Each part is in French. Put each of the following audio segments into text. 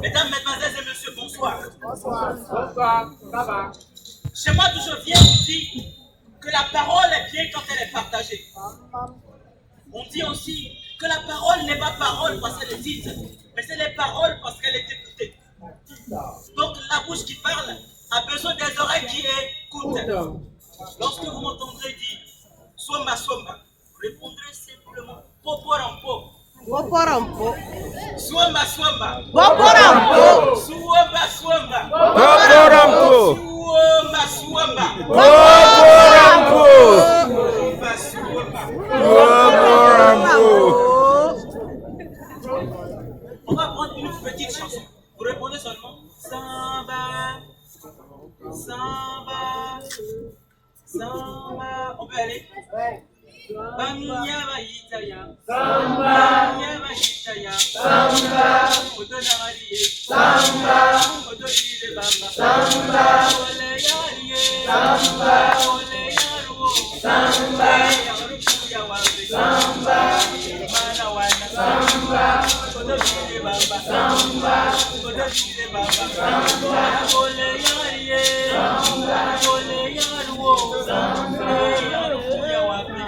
Mesdames, mesdemoiselles et messieurs, bonsoir. Bonsoir, ça va? Chez moi, d'où je viens, on dit que la parole est bien quand elle est partagée. On dit aussi que la parole n'est pas parole parce qu'elle est dite, mais c'est les paroles parce qu'elle est écoutée. Donc la bouche qui parle a besoin des oreilles qui écoutent. Lorsque vous m'entendrez dire Swamba Swamba, répondrez simplement Poporampo. Poporampo. Swamba Swamba. Poporampo. Swamba Swamba. Poporampo. Swamba Swamba. Poporampo. Swamba Swamba. Poporampo. On va prendre une petite chanson. Vous répondez seulement Samba. Samba. Samba. On peut aller? Banya Itaya. Samba. Banya Itaya. Samba. Odonariye. Samba. Odonire Bamba. Samba. Ole Yariye. Samba. Ole Yaruo. Samba. Yarukuya Wabe. Samba. Mana Wana. Samba. Odonire Bamba. Samba. Odonire Bamba. Samba. Ole Yariye. Samba. Ole Yaruo. Samba. Yarukuya Wabe.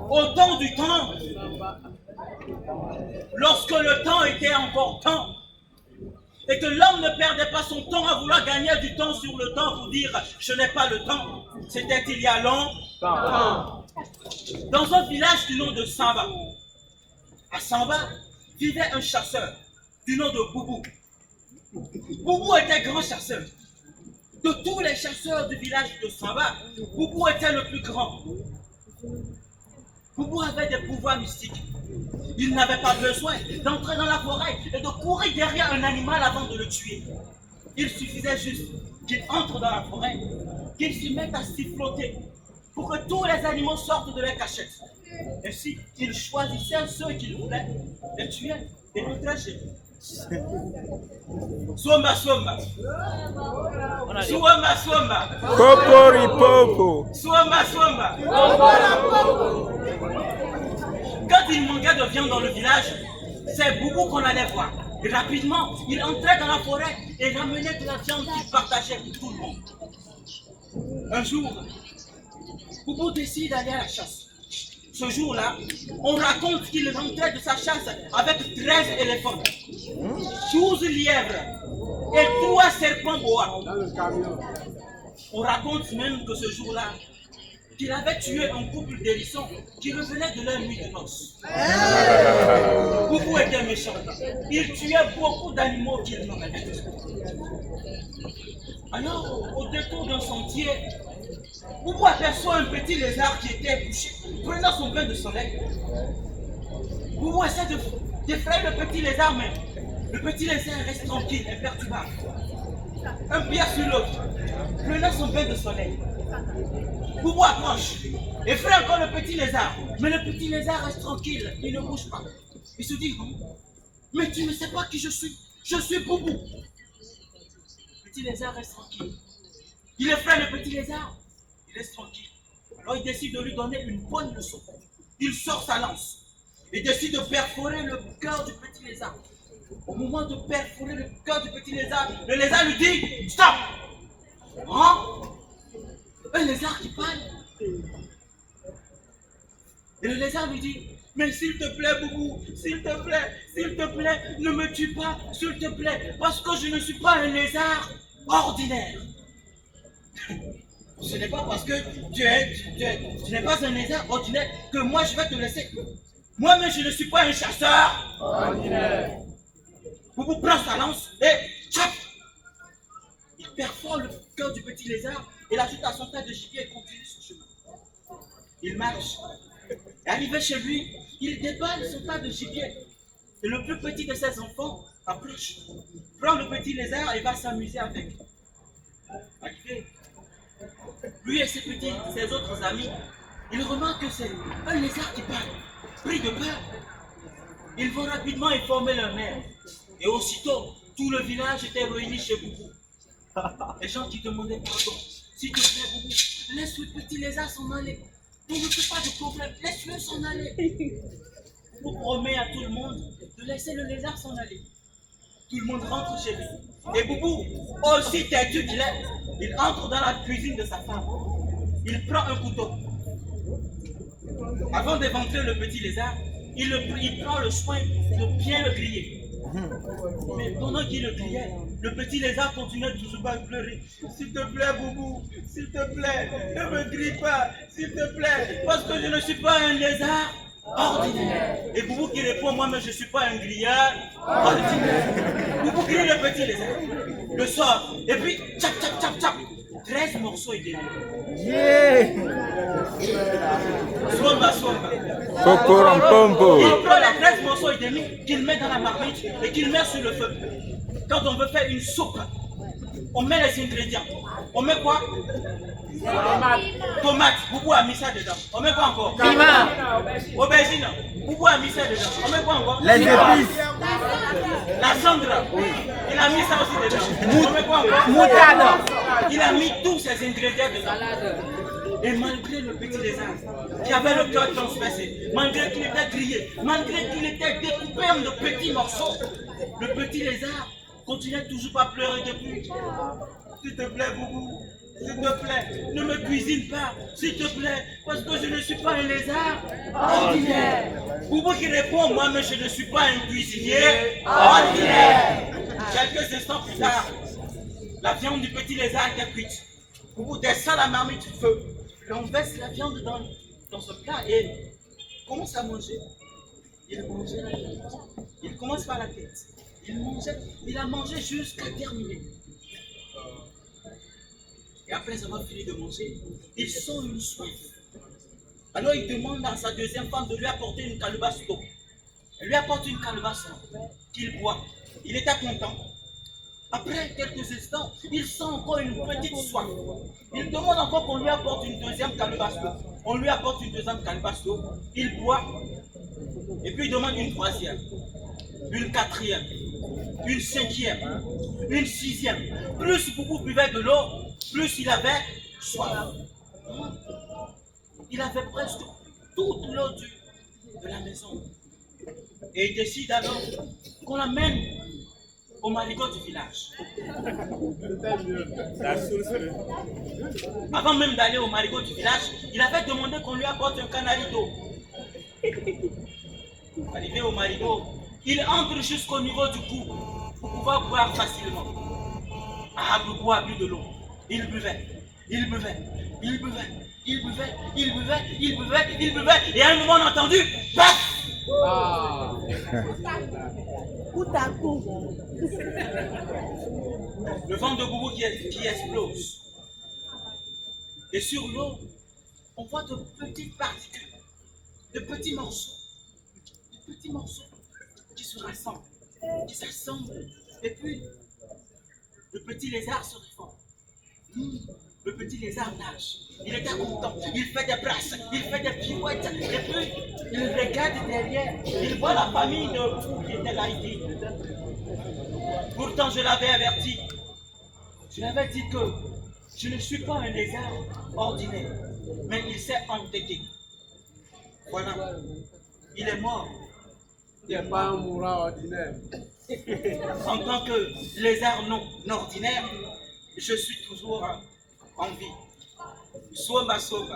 Au temps du temps, lorsque le temps était encore temps, et que l'homme ne perdait pas son temps à vouloir gagner du temps sur le temps pour dire « je n'ai pas le temps », c'était il y a longtemps. Dans un village du nom de Samba, à Samba, vivait un chasseur du nom de Boubou. Boubou était grand chasseur. De tous les chasseurs du village de Samba, Boubou était le plus grand. Boubou avait des pouvoirs mystiques. Il n'avait pas besoin d'entrer dans la forêt et de courir derrière un animal avant de le tuer. Il suffisait juste qu'il entre dans la forêt, qu'il s'y mette à siffloter pour que tous les animaux sortent de leur cachette. Ainsi, il choisissait ceux qu'il voulait, les tuer et rentrer chez lui. Swamba Swamba. Swamba Swamba. Poporipopo. Swamba Swamba. Quand il manquait de viande dans le village, c'est Boubou qu'on allait voir. Et rapidement, il entrait dans la forêt et ramenait de la viande qu'il partageait pour tout le monde. Un jour, Boubou décide d'aller à la chasse. Ce jour-là, on raconte qu'il rentrait de sa chasse avec 13 éléphants, 12 lièvres et 3 serpents bois. On raconte même que ce jour-là, qu'il avait tué un couple d'hérissons qui revenait de leur nuit de noces. Boubou était méchant. Il tuait beaucoup d'animaux qu'il n'aurait pas tués. Alors, au détour d'un sentier, Boubou aperçoit un petit lézard qui était couché, prenant son bain de soleil. Boubou essaie d'effrayer le petit lézard, mais le petit lézard reste tranquille, imperturbable. Un pied sur l'autre, prenant son bain de soleil. Boubou approche, effraie encore le petit lézard, mais le petit lézard reste tranquille, il ne bouge pas. Il se dit, mais tu ne sais pas qui je suis Boubou. Le petit lézard reste tranquille. Il effraie le petit lézard, il reste tranquille. Alors il décide de lui donner une bonne leçon. Il sort sa lance et décide de perforer le cœur du petit lézard. Au moment de perforer le cœur du petit lézard, le lézard lui dit stop. Hein? Un lézard qui parle. Et le lézard lui dit mais s'il te plaît Boubou, s'il te plaît, ne me tue pas, s'il te plaît, parce que je ne suis pas un lézard ordinaire. Ce n'est pas parce que tu n'es pas un lézard ordinaire que moi je vais te laisser. Moi-même je ne suis pas un chasseur ordinaire. Boubou prend sa lance et tchap! Il perfore le cœur du petit lézard et l'ajoute à son tas de gibier et continue son chemin. Il marche. Et arrivé chez lui, il déballe son tas de gibier. Et le plus petit de ses enfants approche, prend le petit lézard et va s'amuser avec. Arrivé. lui et ses autres amis, ils remarquent que c'est un lézard qui parle. Pris de peur, ils vont rapidement informer leur mère. Et aussitôt, tout le village était réuni chez Boubou. Les gens qui demandaient pardon. S'il te plaît, Boubou, laisse le petit lézard s'en aller. On ne fait pas de problème, laisse-le s'en aller. Boubou promet à tout le monde de laisser le lézard s'en aller. Tout le monde rentre chez lui. Et Boubou, aussi têtu qu'il est, il entre dans la cuisine de sa femme. Il prend un couteau. Avant d'éventrer le petit lézard, il prend le soin de bien le griller. Mais pendant qu'il le grillait, le petit lézard continuait toujours à pleurer. S'il te plaît, Boubou, s'il te plaît, ne me grille pas, s'il te plaît, parce que je ne suis pas un lézard ordinaire. Et Boubou qui répond, moi, mais je ne suis pas un grilleur ordinaire. Boubou grille le petit lézard, le sort, et puis, tchap, tchap, tchap, tchap, 13 morceaux et demi. Swamba, swamba. Poporampompo. Il prend les 13 morceaux et demi qu'il met dans la marmite et qu'il met sur le feu. Quand on veut faire une soupe, on met les ingrédients. On met quoi? Tomate. Boubou a mis ça dedans. On met quoi encore? Piment. Aubergine. Boubou a mis ça dedans. On met quoi encore? Les épices. La cendre. Il a mis ça aussi dedans. On met quoi encore? Moutarde. Il a mis tous ces ingrédients dedans. Et malgré le petit lézard qui avait le cœur transpercé, malgré qu'il était grillé, malgré qu'il était découpé en de petits morceaux, le petit lézard continuait toujours à pleurer depuis. S'il te plaît, Boubou, s'il te plaît, ne me cuisine pas, s'il te plaît, parce que je ne suis pas un lézard ordinaire. Boubou qui répond, moi, mais je ne suis pas un cuisinier ordinaire. Quelques instants plus tard, la viande du petit lézard était cuite. Boubou descend la marmite du feu. On verse la viande dans ce plat et commence à manger. Il mangeait la tête. Il commence par la tête. Il a mangé jusqu'à terminer. Et après avoir fini de manger, il sent une soif. Alors il demande à sa deuxième femme de lui apporter une calebasse d'eau. Elle lui apporte une calebasse qu'il boit. Il était content. Après quelques instants, il sent encore une petite soif. Il demande encore qu'on lui apporte une deuxième calebasse d'eau. On lui apporte une deuxième calebasse d'eau. Il boit. Et puis il demande une troisième, une quatrième, une cinquième, une sixième. Plus Boubou buvait de l'eau, plus il avait soif. Il avait presque toute l'eau de la maison. Et il décide alors qu'on l'amène au marigot du village. Avant même d'aller au marigot du village, il avait demandé qu'on lui apporte un canari d'eau. Arrivé au marigot, il entre jusqu'au niveau du cou pour pouvoir boire facilement. Ah, Boubou a bu de l'eau. Il buvait, il buvait, il buvait, il buvait, il buvait, il buvait, il buvait, et à un moment on a entendu paf! Coup à coup. Le vent de Boubou qui explose. Et sur l'eau, on voit de petites particules, de petits morceaux qui se rassemblent, qui s'assemblent. Et puis, le petit lézard se réforme. Le petit lézard nage. Il était content. Il fait des brasses, il fait des pirouettes. Et puis, il regarde derrière. Il voit la famille de fous qui était là. Il dit, pourtant, je l'avais averti. Je l'avais dit que je ne suis pas un lézard ordinaire. Mais il s'est entêté. Voilà. Il est mort. Il n'est pas un mourant ordinaire. En tant que lézard non ordinaire, je suis toujours en vie. Swamba, swamba.